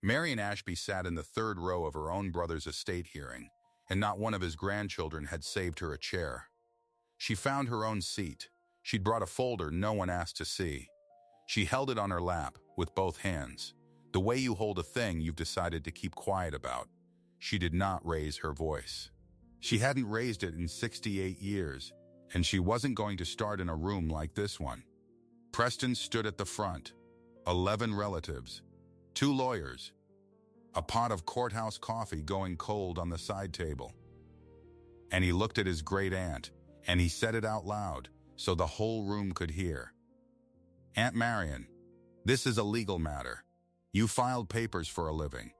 Marion Ashby sat in the third row of her own brother's estate hearing, and not one of his grandchildren had saved her a chair. She found her own seat. She'd brought a folder no one asked to see. She held it on her lap with both hands, the way you hold a thing you've decided to keep quiet about. She did not raise her voice. She hadn't raised it in 68 years, and she wasn't going to start in a room like this one. Preston stood at the front. 11 relatives, 2 lawyers, a pot of courthouse coffee going cold on the side table. And he looked at his great-aunt, and he said it out loud so the whole room could hear. "Aunt Marion, this is a legal matter. You filed papers for a living.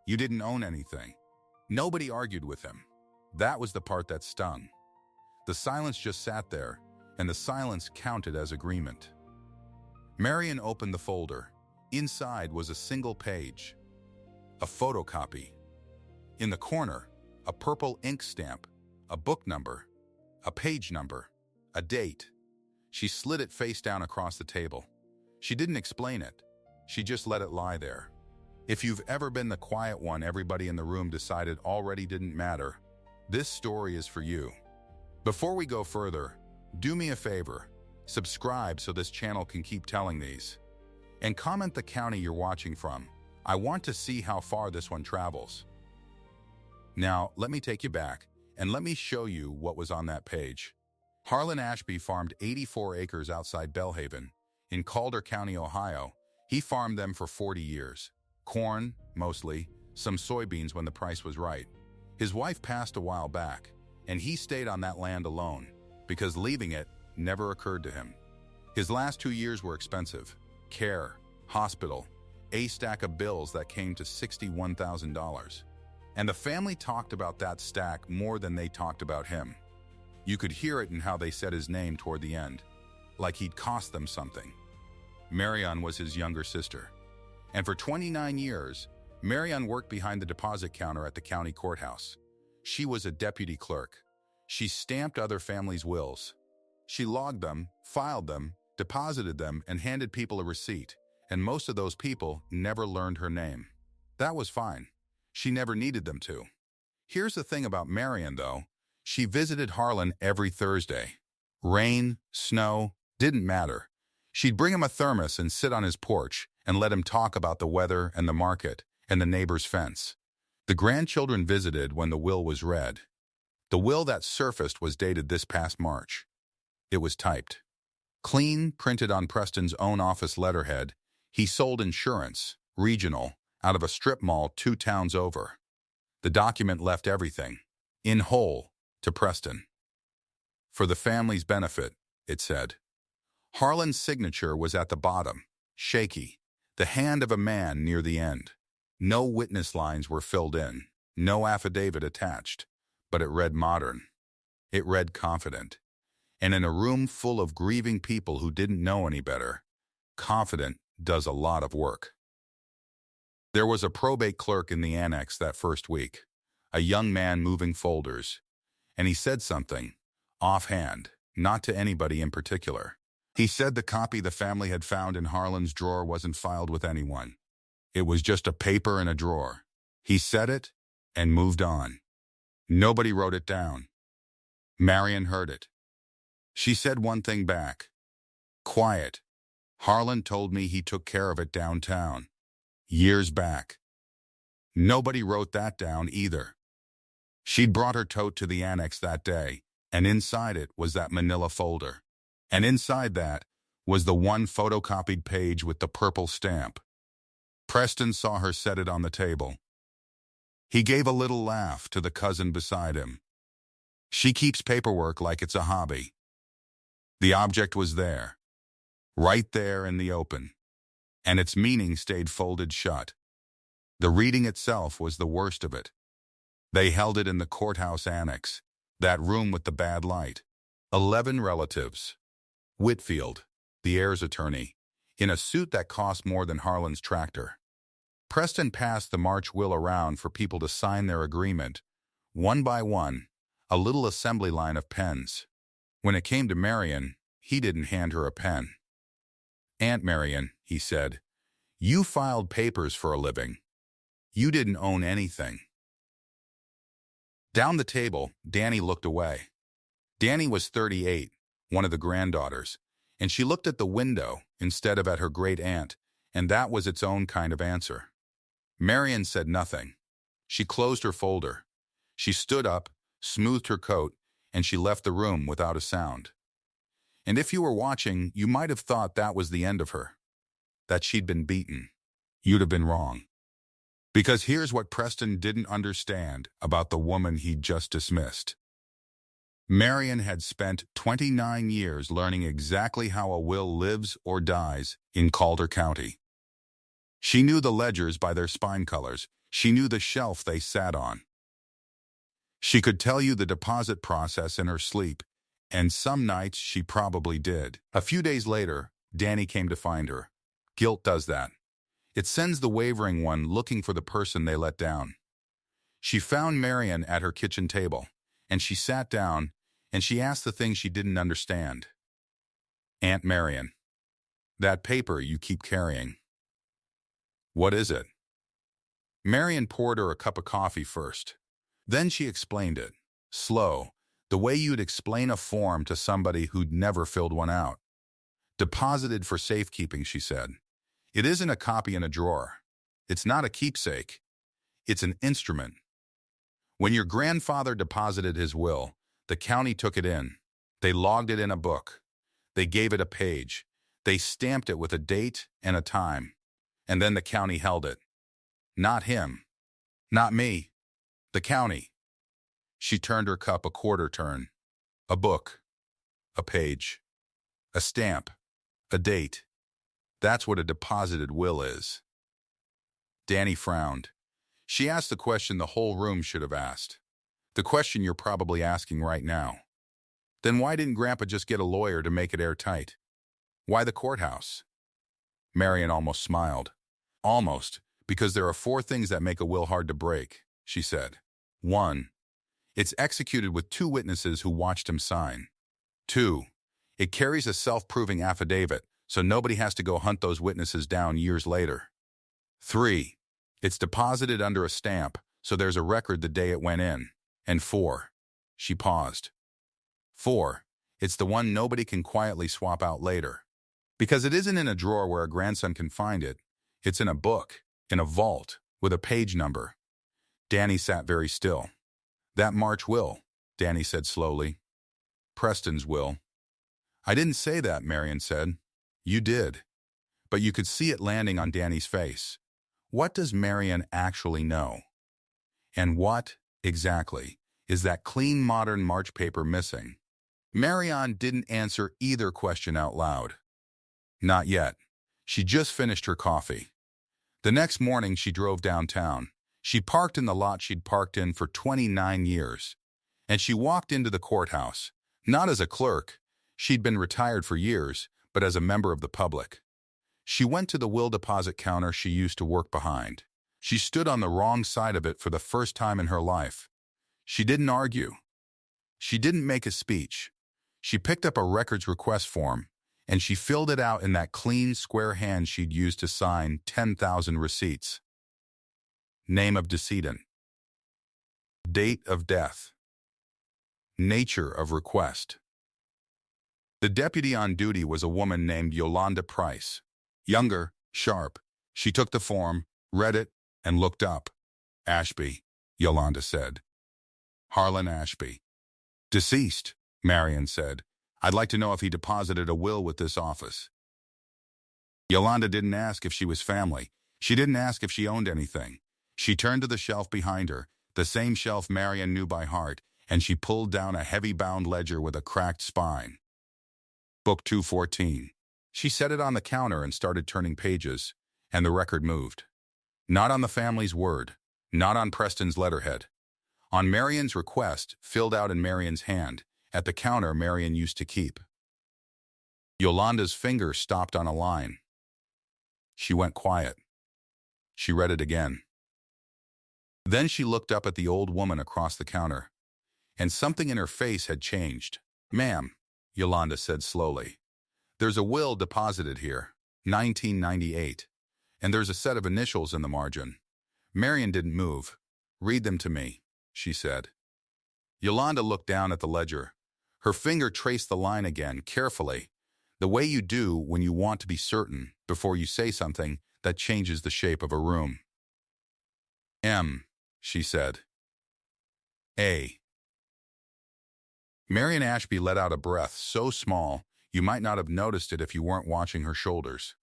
You didn't own anything." Nobody argued with him. That was the part that stung. The silence just sat there, and the silence counted as agreement. Marion opened the folder. Inside was a single page, a photocopy. In the corner, a purple ink stamp, a book number, a page number, a date. She slid it face down across the table. She didn't explain it. She just let it lie there. If you've ever been the quiet one everybody in the room decided already didn't matter, this story is for you. Before we go further, do me a favor. Subscribe so this channel can keep telling these. And comment the county you're watching from. I want to see how far this one travels. Now, let me take you back, and let me show you what was on that page. Harlan Ashby farmed 84 acres outside Belhaven, in Calder County, Ohio. He farmed them for 40 years. Corn, mostly, some soybeans when the price was right. His wife passed a while back, and he stayed on that land alone, because leaving it never occurred to him. His last 2 years were expensive. Care, hospital, a stack of bills that came to $61,000. And the family talked about that stack more than they talked about him. You could hear it in how they said his name toward the end, like he'd cost them something. Marion was his younger sister. And for 29 years, Marion worked behind the deposit counter at the county courthouse. She was a deputy clerk. She stamped other families' wills. She logged them, filed them, deposited them, and handed people a receipt, and most of those people never learned her name. That was fine. She never needed them to. Here's the thing about Marion, though. She visited Harlan every Thursday. Rain, snow, didn't matter. She'd bring him a thermos and sit on his porch and let him talk about the weather and the market and the neighbor's fence. The grandchildren visited when the will was read. The will that surfaced was dated this past March. It was typed. Clean, printed on Preston's own office letterhead. He sold insurance, regional, out of a strip mall 2 towns over. The document left everything, in whole, to Preston. For the family's benefit, it said. Harlan's signature was at the bottom, shaky, the hand of a man near the end. No witness lines were filled in, no affidavit attached, but it read modern. It read confident. And in a room full of grieving people who didn't know any better, confident does a lot of work. There was a probate clerk in the annex that first week, a young man moving folders, and he said something, offhand, not to anybody in particular. He said the copy the family had found in Harlan's drawer wasn't filed with anyone. It was just a paper in a drawer. He said it and moved on. Nobody wrote it down. Marion heard it. She said one thing back. Quiet. Harlan told me he took care of it downtown. Years back. Nobody wrote that down either. She'd brought her tote to the annex that day, and inside it was that manila folder. And inside that was the one photocopied page with the purple stamp. Preston saw her set it on the table. He gave a little laugh to the cousin beside him. She keeps paperwork like it's a hobby. The object was there, right there in the open, and its meaning stayed folded shut. The reading itself was the worst of it. They held it in the courthouse annex, that room with the bad light. 11 relatives. Whitfield, the heirs attorney, in a suit that cost more than Harlan's tractor. Preston passed the March will around for people to sign their agreement, one by one, a little assembly line of pens. When it came to Marion, he didn't hand her a pen. Aunt Marion, he said, you filed papers for a living. You didn't own anything. Down the table, Danny looked away. Danny was 38, one of the granddaughters, and she looked at the window instead of at her great-aunt, and that was its own kind of answer. Marion said nothing. She closed her folder. She stood up, smoothed her coat, and she left the room without a sound. And if you were watching, you might have thought that was the end of her, that she'd been beaten. You'd have been wrong. Because here's what Preston didn't understand about the woman he'd just dismissed. Marion had spent 29 years learning exactly how a will lives or dies in Calder County. She knew the ledgers by their spine colors. She knew the shelf they sat on. She could tell you the deposit process in her sleep, and some nights she probably did. A few days later, Danny came to find her. Guilt does that. It sends the wavering one looking for the person they let down. She found Marion at her kitchen table, and she sat down, and she asked the thing she didn't understand. "Aunt Marion, that paper you keep carrying. What is it?" Marion poured her a cup of coffee first. Then she explained it, slow, the way you'd explain a form to somebody who'd never filled one out. "Deposited for safekeeping," she said. "It isn't a copy in a drawer. It's not a keepsake. It's an instrument. When your grandfather deposited his will, the county took it in. They logged it in a book. They gave it a page. They stamped it with a date and a time. And then the county held it. Not him. Not me. The county." She turned her cup a quarter turn. "A book. A page. A stamp. A date. That's what a deposited will is." Danny frowned. She asked the question the whole room should have asked. The question you're probably asking right now. Then why didn't Grandpa just get a lawyer to make it airtight? Why the courthouse? Marion almost smiled. "Almost, because there are 4 things that make a will hard to break," she said. 1. It's executed with 2 witnesses who watched him sign. 2. It carries a self-proving affidavit, so nobody has to go hunt those witnesses down years later. 3. It's deposited under a stamp, so there's a record the day it went in. And 4. She paused. 4. It's the one nobody can quietly swap out later. Because it isn't in a drawer where a grandson can find it. It's in a book, in a vault, with a page number. Danny sat very still. "That March will," Danny said slowly. "Preston's will." "I didn't say that," Marion said. "You did." But you could see it landing on Danny's face. What does Marion actually know? And what, exactly, is that clean modern March paper missing? Marion didn't answer either question out loud. Not yet. She just finished her coffee. The next morning she drove downtown. She parked in the lot she'd parked in for 29 years. And she walked into the courthouse, not as a clerk. She'd been retired for years, but as a member of the public. She went to the will deposit counter she used to work behind. She stood on the wrong side of it for the first time in her life. She didn't argue. She didn't make a speech. She picked up a records request form, and she filled it out in that clean, square hand she'd used to sign 10,000 receipts. Name of decedent. Date of death. Nature of request. The deputy on duty was a woman named Yolanda Price. Younger, sharp. She took the form, read it, and looked up. "Ashby," Yolanda said. "Harlan Ashby." "Deceased," Marion said. "I'd like to know if he deposited a will with this office." Yolanda didn't ask if she was family. She didn't ask if she owned anything. She turned to the shelf behind her, the same shelf Marion knew by heart, and she pulled down a heavy-bound ledger with a cracked spine. Book 214. She set it on the counter and started turning pages, and the record moved. Not on the family's word, not on Preston's letterhead. On Marion's request, filled out in Marion's hand, at the counter Marion used to keep. Yolanda's finger stopped on a line. She went quiet. She read it again. Then she looked up at the old woman across the counter, and something in her face had changed. "Ma'am," Yolanda said slowly, "there's a will deposited here, 1998, and there's a set of initials in the margin. Marion didn't move. "Read them to me," she said. Yolanda looked down at the ledger. Her finger traced the line again, carefully, the way you do when you want to be certain before you say something that changes the shape of a room. "M," she said. "A." Marion Ashby let out a breath so small you might not have noticed it if you weren't watching her shoulders.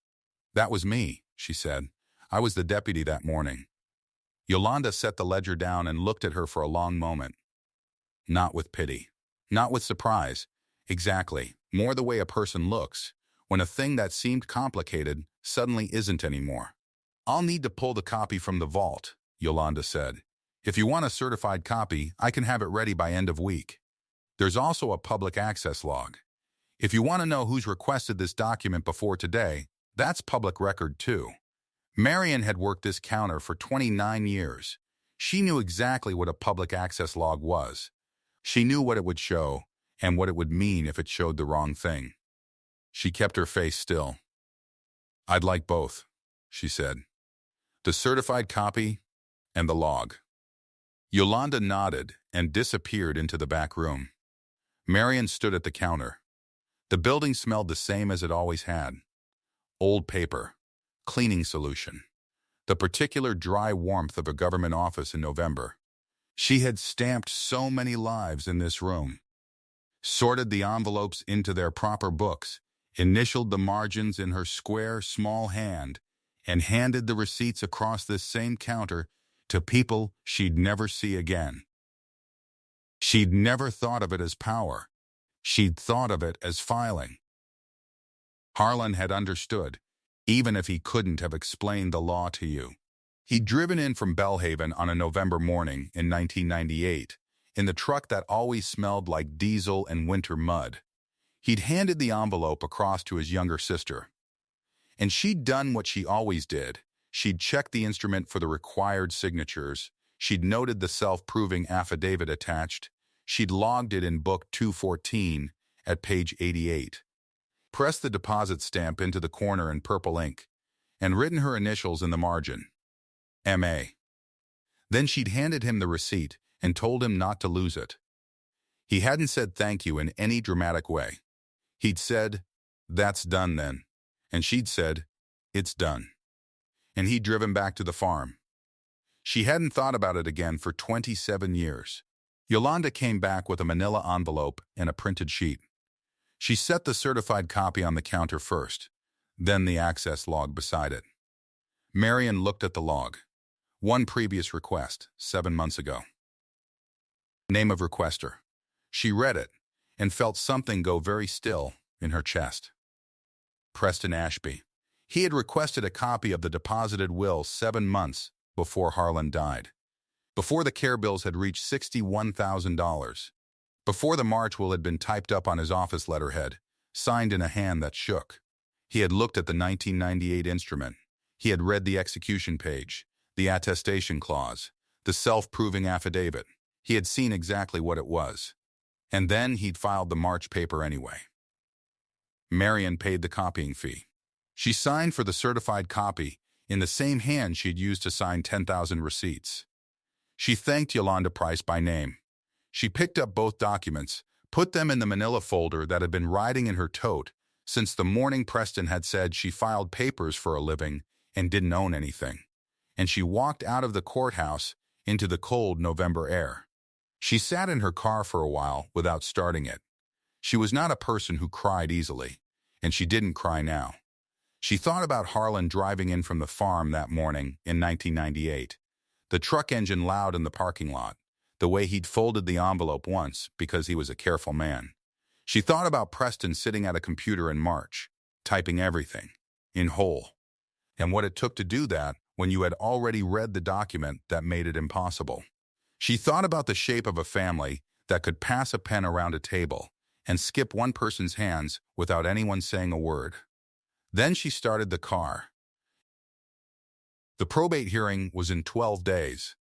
"That was me," she said. "I was the deputy that morning." Yolanda set the ledger down and looked at her for a long moment. Not with pity. Not with surprise. Exactly. More the way a person looks when a thing that seemed complicated suddenly isn't anymore. "I'll need to pull the copy from the vault," Yolanda said. "If you want a certified copy, I can have it ready by end of week. There's also a public access log. If you want to know who's requested this document before today, that's public record too." Marion had worked this counter for 29 years. She knew exactly what a public access log was. She knew what it would show and what it would mean if it showed the wrong thing. She kept her face still. "I'd like both," she said. "The certified copy and the log." Yolanda nodded and disappeared into the back room. Marion stood at the counter. The building smelled the same as it always had. Old paper, cleaning solution, the particular dry warmth of a government office in November. She had stamped so many lives in this room, sorted the envelopes into their proper books, initialed the margins in her square, small hand, and handed the receipts across this same counter to people she'd never see again. She'd never thought of it as power. She'd thought of it as filing. Harlan had understood, even if he couldn't have explained the law to you. He'd driven in from Belhaven on a November morning in 1998, in the truck that always smelled like diesel and winter mud. He'd handed the envelope across to his younger sister. And she'd done what she always did. She'd checked the instrument for the required signatures. She'd noted the self-proving affidavit attached. She'd logged it in Book 214 at page 88. Pressed the deposit stamp into the corner in purple ink, and written her initials in the margin. M.A. Then she'd handed him the receipt and told him not to lose it. He hadn't said thank you in any dramatic way. He'd said, "That's done then." And she'd said, "It's done." And he'd driven back to the farm. She hadn't thought about it again for 27 years. Yolanda came back with a manila envelope and a printed sheet. She set the certified copy on the counter first, then the access log beside it. Marion looked at the log. One previous request, 7 months ago. Name of requester. She read it and felt something go very still in her chest. Preston Ashby. He had requested a copy of the deposited will 7 months before Harlan died. Before the care bills had reached $61,000. Before the March will had been typed up on his office letterhead, signed in a hand that shook. He had looked at the 1998 instrument. He had read the execution page, the attestation clause, the self-proving affidavit. He had seen exactly what it was. And then he'd filed the March paper anyway. Marion paid the copying fee. She signed for the certified copy in the same hand she'd used to sign 10,000 receipts. She thanked Yolanda Price by name. She picked up both documents, put them in the manila folder that had been riding in her tote since the morning Preston had said she filed papers for a living and didn't own anything. And she walked out of the courthouse into the cold November air. She sat in her car for a while without starting it. She was not a person who cried easily, and she didn't cry now. She thought about Harlan driving in from the farm that morning in 1998, the truck engine loud in the parking lot, the way he'd folded the envelope once because he was a careful man. She thought about Preston sitting at a computer in March, typing everything, in whole, and what it took to do that when you had already read the document that made it impossible. She thought about the shape of a family that could pass a pen around a table and skip one person's hands without anyone saying a word. Then she started the car. The probate hearing was in 12 days.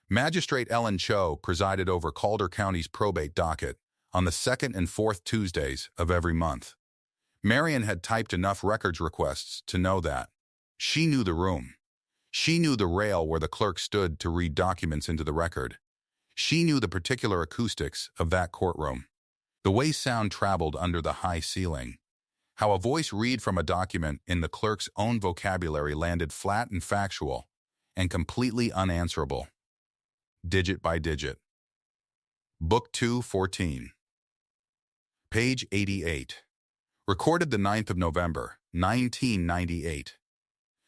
Magistrate Ellen Cho presided over Calder County's probate docket on the 2nd and 4th Tuesdays of every month. Marion had typed enough records requests to know that. She knew the room. She knew the rail where the clerk stood to read documents into the record. She knew the particular acoustics of that courtroom, the way sound traveled under the high ceiling, how a voice read from a document in the clerk's own vocabulary landed flat and factual and completely unanswerable, digit by digit. Book 214. Page 88. Recorded the 9th of November, 1998.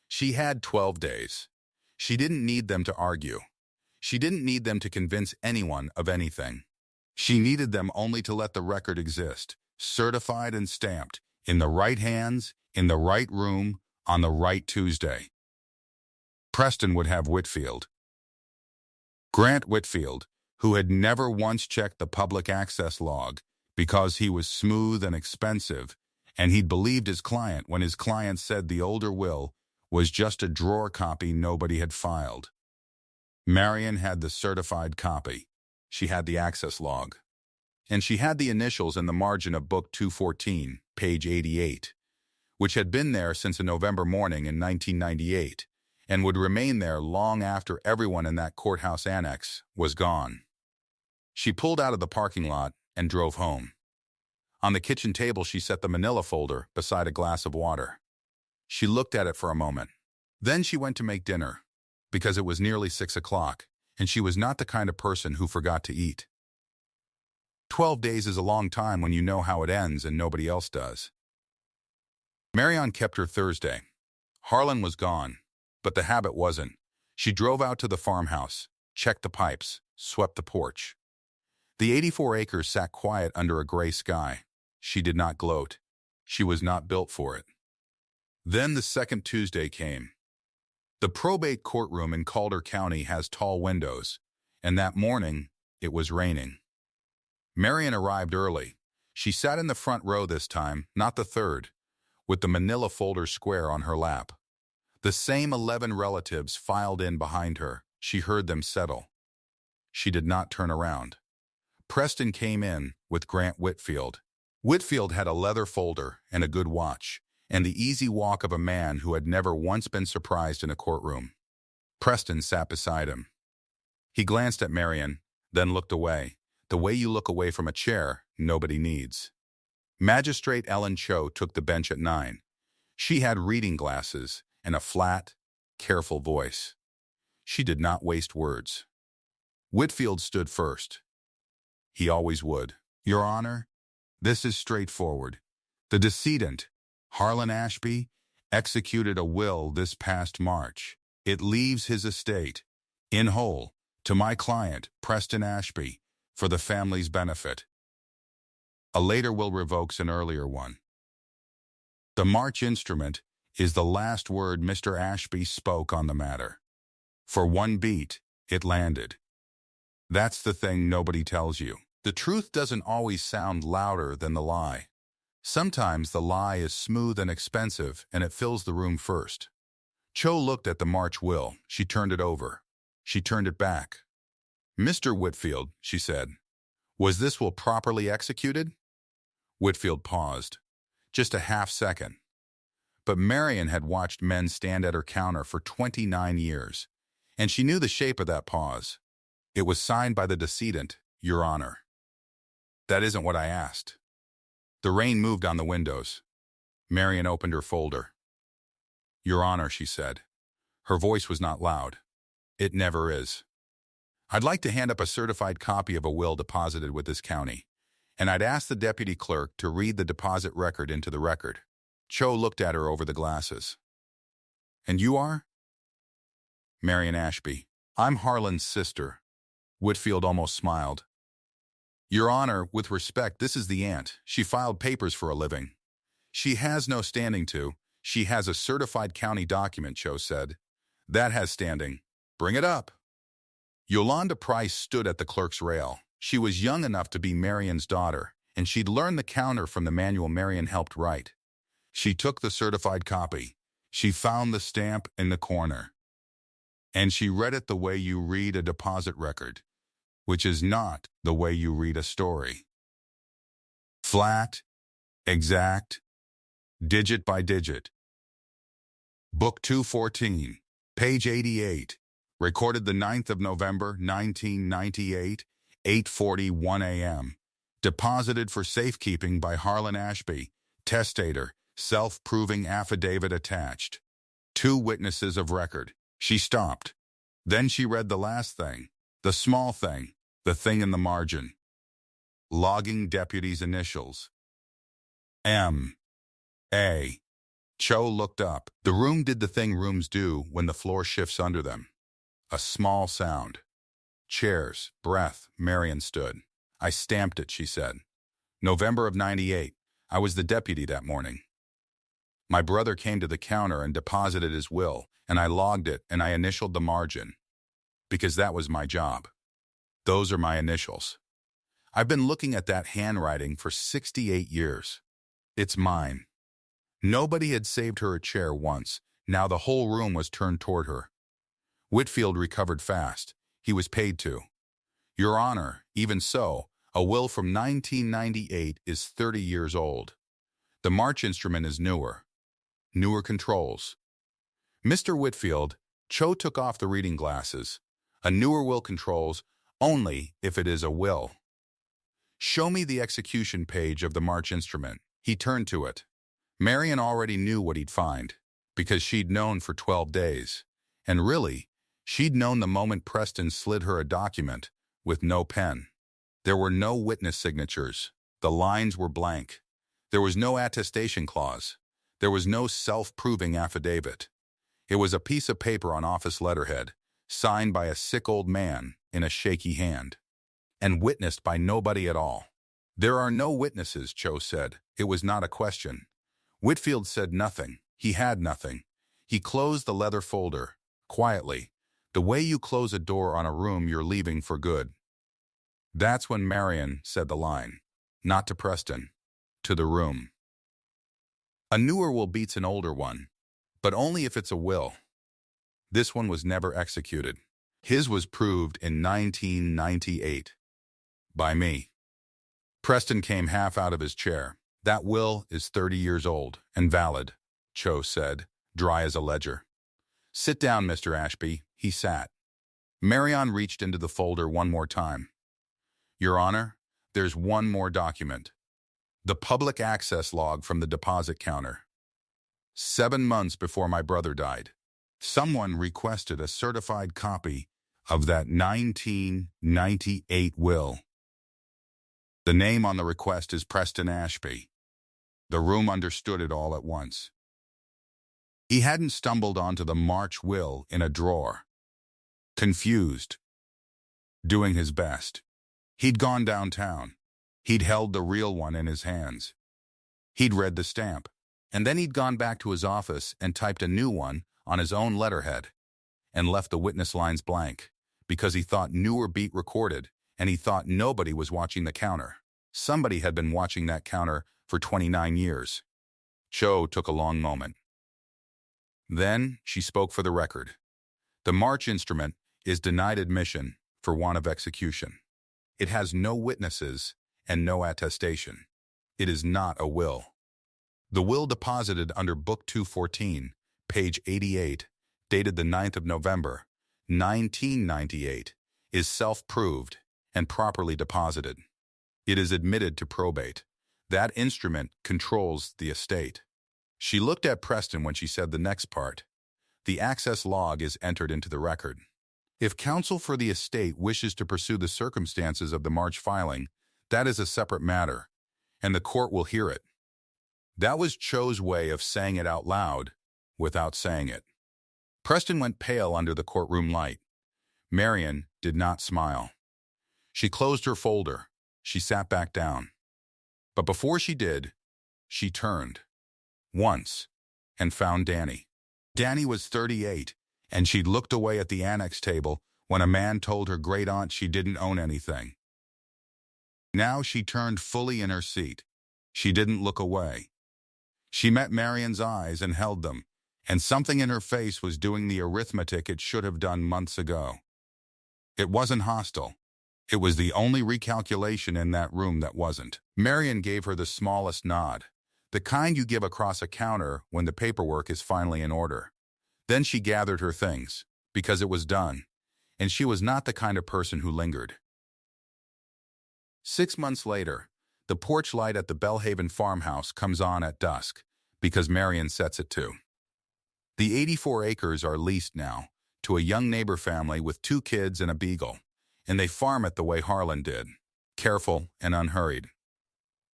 She had 12 days. She didn't need them to argue. She didn't need them to convince anyone of anything. She needed them only to let the record exist, certified and stamped, in the right hands, in the right room, on the right Tuesday. Preston would have Whitfield. Grant Whitfield, who had never once checked the public access log because he was smooth and expensive, and he'd believed his client when his client said the older will was just a drawer copy nobody had filed. Marion had the certified copy. She had the access log. And she had the initials in the margin of Book 214, page 88, which had been there since a November morning in 1998 and would remain there long after everyone in that courthouse annex was gone. She pulled out of the parking lot and drove home. On the kitchen table, she set the manila folder beside a glass of water. She looked at it for a moment. Then she went to make dinner, because it was nearly 6 o'clock, and she was not the kind of person who forgot to eat. 12 days is a long time when you know how it ends and nobody else does. Marion kept her Thursday. Harlan was gone, but the habit wasn't. She drove out to the farmhouse, checked the pipes, swept the porch. The 84 acres sat quiet under a gray sky. She did not gloat. She was not built for it. Then the second Tuesday came. The probate courtroom in Calder County has tall windows, and that morning it was raining. Marion arrived early. She sat in the front row this time, not the third, with the manila folder square on her lap. The same 11 relatives filed in behind her. She heard them settle. She did not turn around. Preston came in with Grant Whitfield. Whitfield had a leather folder and a good watch, and the easy walk of a man who had never once been surprised in a courtroom. Preston sat beside him. He glanced at Marion, then looked away, the way you look away from a chair nobody needs. Magistrate Ellen Cho took the bench at 9. She had reading glasses and a flat, careful voice. She did not waste words. Whitfield stood first. He always would. Your Honor, this is straightforward. The decedent, Marion Ashby, executed a will this past March. It leaves his estate, in whole, to my client, Preston Ashby, for the family's benefit. A later will revokes an earlier one. The March instrument is the last word Mr. Ashby spoke on the matter. For one beat, it landed. That's the thing nobody tells you. The truth doesn't always sound louder than the lie. Sometimes the lie is smooth and expensive, and it fills the room first. Cho looked at the March will. She turned it over. She turned it back. Mr. Whitfield, she said, was this will properly executed? Whitfield paused. Just a half second. But Marion had watched men stand at her counter for 29 years, and she knew the shape of that pause. It was signed by the decedent, Your Honor. That isn't what I asked. The rain moved on the windows. Marion opened her folder. Your Honor, she said. Her voice was not loud. It never is. I'd like to hand up a certified copy of a will deposited with this county, and I'd ask the deputy clerk to read the deposit record into the record. Cho looked at her over the glasses. And you are? Marion Ashby. I'm Harlan's sister. Whitfield almost smiled. Your Honor, with respect, this is the aunt. She filed papers for a living. She has no standing to. She has a certified county document, Cho said. That has standing. Bring it up. Yolanda Price stood at the clerk's rail. She was young enough to be Marion's daughter, and she'd learned the counter from the manual Marion helped write. She took the certified copy. She found the stamp in the corner. And she read it the way you read a deposit record, which is not the way you read a story. Flat, exact, digit by digit. Book 214. Page 88. Recorded the 9th of November, 1998, 8:41 a.m. Deposited for safekeeping by Harlan Ashby. Testator. Self-proving affidavit attached. 2 witnesses of record. She stopped. Then she read the last thing. The small thing. The thing in the margin. Logging deputy's initials. M. A. Cho looked up. The room did the thing rooms do when the floor shifts under them. A small sound. Chairs, breath, Marion stood. I stamped it, she said. November of 98. I was the deputy that morning. My brother came to the counter and deposited his will, and I logged it and I initialed the margin. Because that was my job. Those are my initials. I've been looking at that handwriting for 68 years. It's mine. Nobody had saved her a chair once. Now the whole room was turned toward her. Whitfield recovered fast. He was paid to. Your Honor, even so, a will from 1998 is 30 years old. The March instrument is newer. Newer controls. Mr. Whitfield, Cho took off the reading glasses. A newer will controls only if it is a will. Show me the execution page of the March instrument. He turned to it. Marion already knew what he'd find, because she'd known for 12 days. And really, she'd known the moment Preston slid her a document with no pen. There were no witness signatures. The lines were blank. There was no attestation clause. There was no self-proving affidavit. It was a piece of paper on office letterhead, signed by a sick old man in a shaky hand, and witnessed by nobody at all. There are no witnesses, Cho said. It was not a question. Whitfield said nothing. He had nothing. He closed the leather folder, quietly, the way you close a door on a room you're leaving for good. That's when Marion said the line, not to Preston, to the room. A newer will beats an older one, but only if it's a will. This one was never executed. His was proved in 1998. By me. Preston came half out of his chair. That will is 30 years old and valid, Cho said, dry as a ledger. Sit down, Mr. Ashby. He sat. Marion reached into the folder one more time. Your Honor, there's one more document. The public access log from the deposit counter. 7 months before my brother died, someone requested a certified copy of that 1998 will. The name on the request is Preston Ashby. The room understood it all at once. He hadn't stumbled onto the March will in a drawer. Confused. Doing his best. He'd gone downtown. He'd held the real one in his hands. He'd read the stamp. And then he'd gone back to his office and typed a new one on his own letterhead and left the witness lines blank because he thought newer beat recorded and he thought nobody was watching the counter. Somebody had been watching that counter for 29 years. Cho took a long moment. Then she spoke for the record. The March instrument is denied admission for want of execution. It has no witnesses and no attestation. It is not a will. The will deposited under Book 214, page 88, dated the 9th of November, 1998, is self-proved and properly deposited. It is admitted to probate. That instrument controls the estate. She looked at Preston when she said the next part. The access log is entered into the record. If counsel for the estate wishes to pursue the circumstances of the March filing, that is a separate matter, and the court will hear it. That was Cho's way of saying it out loud without saying it. Preston went pale under the courtroom light. Marion did not smile. She closed her folder. She sat back down. But before she did, she turned. Once, and found Danny. Danny was 38, and she'd looked away at the annex table when a man told her great-aunt she didn't own anything. Now she turned fully in her seat. She didn't look away. She met Marion's eyes and held them, and something in her face was doing the arithmetic it should have done months ago. It wasn't hostile. It was the only recalculation in that room that wasn't. Marion gave her the smallest nod, the kind you give across a counter when the paperwork is finally in order. Then she gathered her things, because it was done, and she was not the kind of person who lingered. 6 months later, the porch light at the Bellhaven farmhouse comes on at dusk, because Marion sets it to. The 84 acres are leased now to a young neighbor family with 2 kids and a beagle, and they farm it the way Harlan did, careful and unhurried.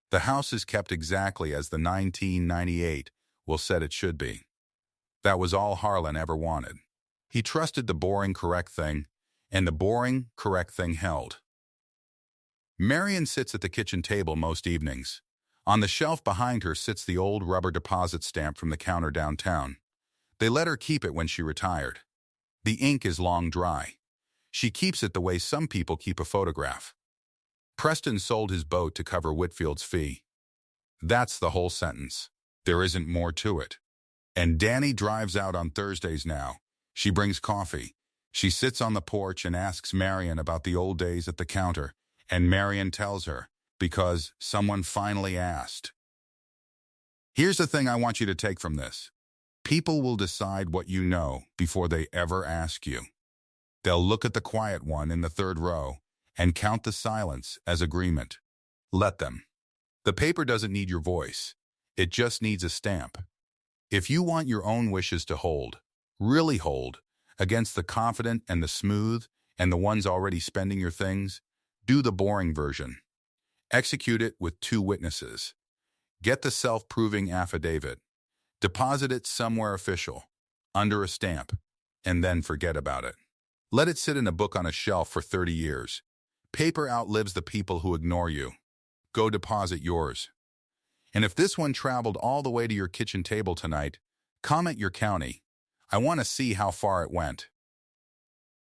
The house is kept exactly as the 1998 will said it should be. That was all Harlan ever wanted. He trusted the boring, correct thing, and the boring, correct thing held. Marion sits at the kitchen table most evenings. On the shelf behind her sits the old rubber deposit stamp from the counter downtown. They let her keep it when she retired. The ink is long dry. She keeps it the way some people keep a photograph. Preston sold his boat to cover Whitfield's fee. That's the whole sentence. There isn't more to it. And Danny drives out on Thursdays now. She brings coffee. She sits on the porch and asks Marion about the old days at the counter, and Marion tells her, because someone finally asked. Here's the thing I want you to take from this. People will decide what you know before they ever ask you. They'll look at the quiet one in the third row and count the silence as agreement. Let them. The paper doesn't need your voice. It just needs a stamp. If you want your own wishes to hold, really hold, against the confident and the smooth and the ones already spending your things, do the boring version. Execute it with 2 witnesses. Get the self-proving affidavit. Deposit it somewhere official, under a stamp, and then forget about it. Let it sit in a book on a shelf for 30 years. Paper outlives the people who ignore you. Go deposit yours. And if this one traveled all the way to your kitchen table tonight, comment your county. I want to see how far it went.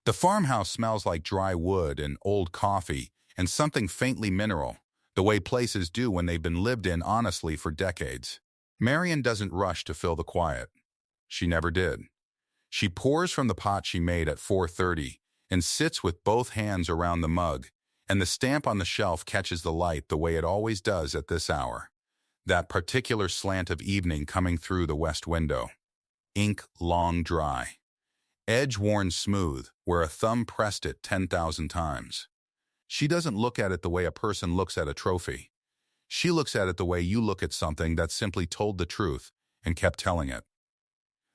The farmhouse smells like dry wood and old coffee and something faintly mineral, the way places do when they've been lived in honestly for decades. Marion doesn't rush to fill the quiet. She never did. She pours from the pot she made at 4:30 and sits with both hands around the mug, and the stamp on the shelf catches the light the way it always does at this hour. That particular slant of evening coming through the west window. Ink long dry. Edge worn smooth where a thumb pressed it 10,000 times. She doesn't look at it the way a person looks at a trophy. She looks at it the way you look at something that simply told the truth and kept telling it.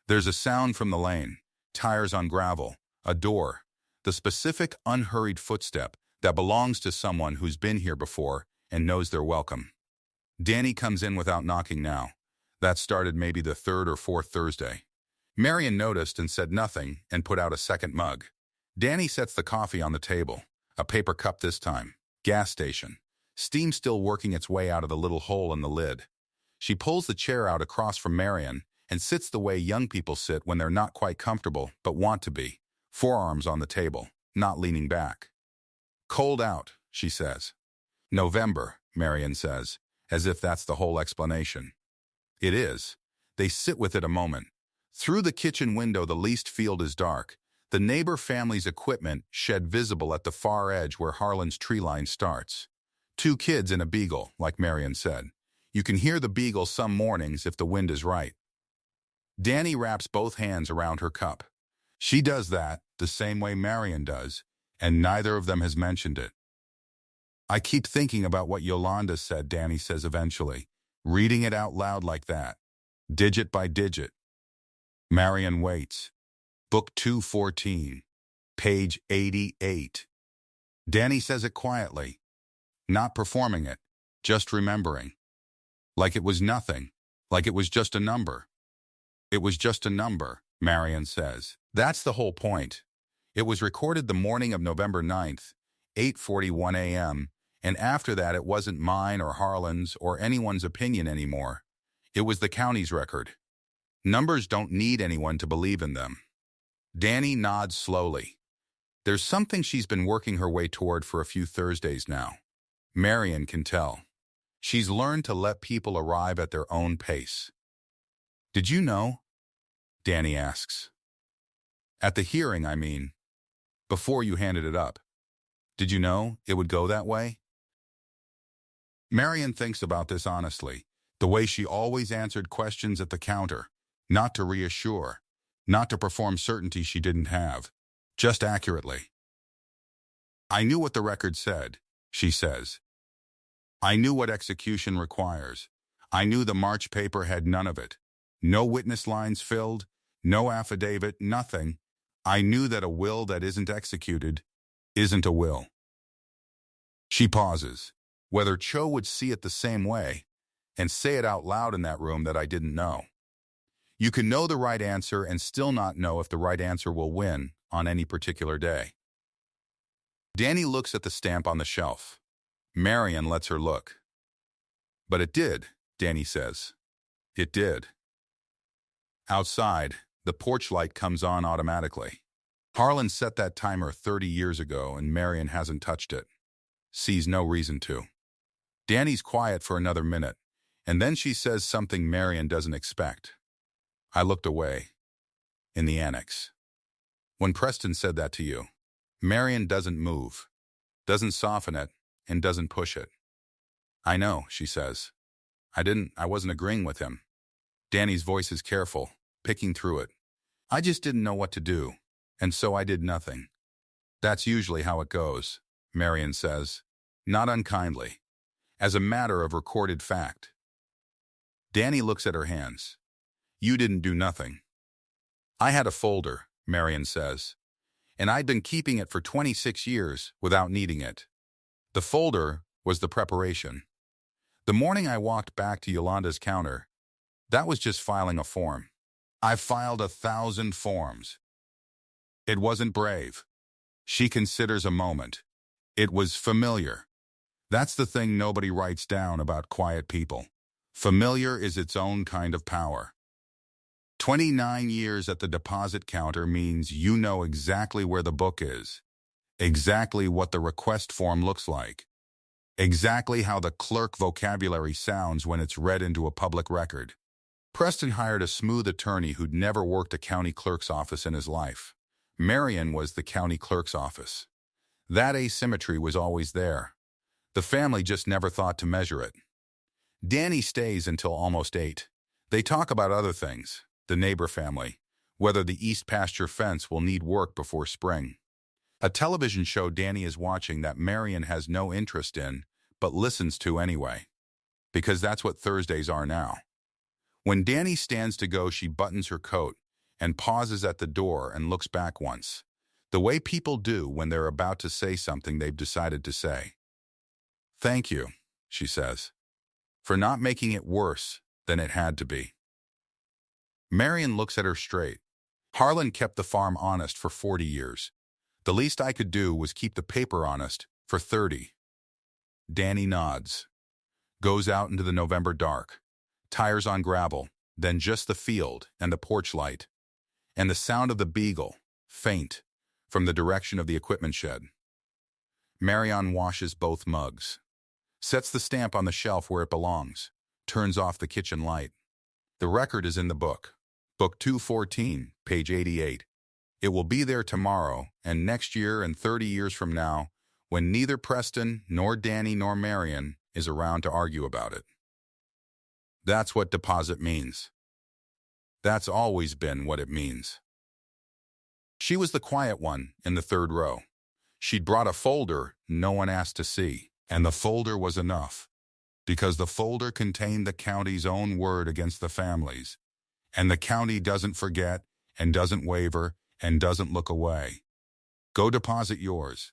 There's a sound from the lane, tires on gravel, a door, the specific unhurried footstep that belongs to someone who's been here before and knows they're welcome. Danny comes in without knocking now. That started maybe the 3rd or 4th Thursday. Marion noticed and said nothing and put out a second mug. Danny sets the coffee on the table, a paper cup this time, gas station, steam still working its way out of the little hole in the lid. She pulls the chair out across from Marion and sits the way young people sit when they're not quite comfortable but want to be, forearms on the table, not leaning back. Cold out, she says. November, Marion says, as if that's the whole explanation. It is. They sit with it a moment. Through the kitchen window the leased field is dark, the neighbor family's equipment shed visible at the far edge where Harlan's tree line starts. 2 kids and a beagle, like Marion said. You can hear the beagle some mornings if the wind is right. Danny wraps both hands around her cup. She does that the same way Marion does, and neither of them has mentioned it. I keep thinking about what Yolanda said, Danny says eventually, reading it out loud like that, digit by digit. Marion waits. Book 214, page 88. Danny says it quietly, not performing it, just remembering. Like it was nothing, like it was just a number. It was just a number, Marion says. That's the whole point. It was recorded the morning of November 9th, 8:41 a.m., and after that it wasn't mine or Harlan's or anyone's opinion anymore. It was the county's record. Numbers don't need anyone to believe in them. Danny nods slowly. There's something she's been working her way toward for a few Thursdays now. Marion can tell. She's learned to let people arrive at their own pace. Did you know? Danny asks. At the hearing, I mean. Before you handed it up. Did you know it would go that way? Marion thinks about this honestly, the way she always answered questions at the counter, not to reassure, not to perform certainty she didn't have, just accurately. I knew what the record said, she says. I knew what execution requires. I knew the March paper had none of it. No witness lines filled, no affidavit, nothing. I knew that a will that isn't executed isn't a will. She pauses, whether Cho would see it the same way, and say it out loud in that room that I didn't know. You can know the right answer and still not know if the right answer will win on any particular day. Danny looks at the stamp on the shelf. Marion lets her look. But it did, Danny says. It did. Outside, the porch light comes on automatically. Harlan set that timer 30 years ago and Marion hasn't touched it. Sees no reason to. Danny's quiet for another minute, and then she says something Marion doesn't expect. I looked away. In the annex. When Preston said that to you, Marion doesn't move, doesn't soften it, and doesn't push it. I know, she says. I wasn't agreeing with him. Danny's voice is careful, picking through it. I just didn't know what to do, and so I did nothing. That's usually how it goes, Marion says, not unkindly, as a matter of recorded fact. Danny looks at her hands. You didn't do nothing. I had a folder, Marion says, and I'd been keeping it for 26 years without needing it. The folder was the preparation. The morning I walked back to Yolanda's counter, that was just filing a form. I filed 1,000 forms. It wasn't brave. She considers a moment. It was familiar. That's the thing nobody writes down about quiet people. Familiar is its own kind of power. 29 years at the deposit counter means you know exactly where the book is, exactly what the request form looks like, exactly how the clerk vocabulary sounds when it's read into a public record. Preston hired a smooth attorney who'd never worked a county clerk's office in his life. Marion was the county clerk's office. That asymmetry was always there. The family just never thought to measure it. Danny stays until almost 8. They talk about other things, the neighbor family, whether the east pasture fence will need work before spring. A television show Danny is watching that Marion has no interest in, but listens to anyway. Because that's what Thursdays are now. When Danny stands to go, she buttons her coat and pauses at the door and looks back once, the way people do when they're about to say something they've decided to say. Thank you, she says, for not making it worse than it had to be. Marion looks at her straight. Harlan kept the farm honest for 40 years. The least I could do was keep the paper honest for 30. Danny nods. Goes out into the November dark. Tires on gravel, then just the field and the porch light. And the sound of the beagle, faint, from the direction of the equipment shed. Marion washes both mugs. Sets the stamp on the shelf where it belongs. Turns off the kitchen light. The record is in the book. Book 214, page 88. It will be there tomorrow and next year and 30 years from now when neither Preston nor Danny nor Marion is around to argue about it. That's what deposit means. That's always been what it means. She was the quiet one in the third row. She'd brought a folder no one asked to see, and the folder was enough, because the folder contained the county's own word against the families, and the county doesn't forget and doesn't waver and doesn't look away. Go deposit yours.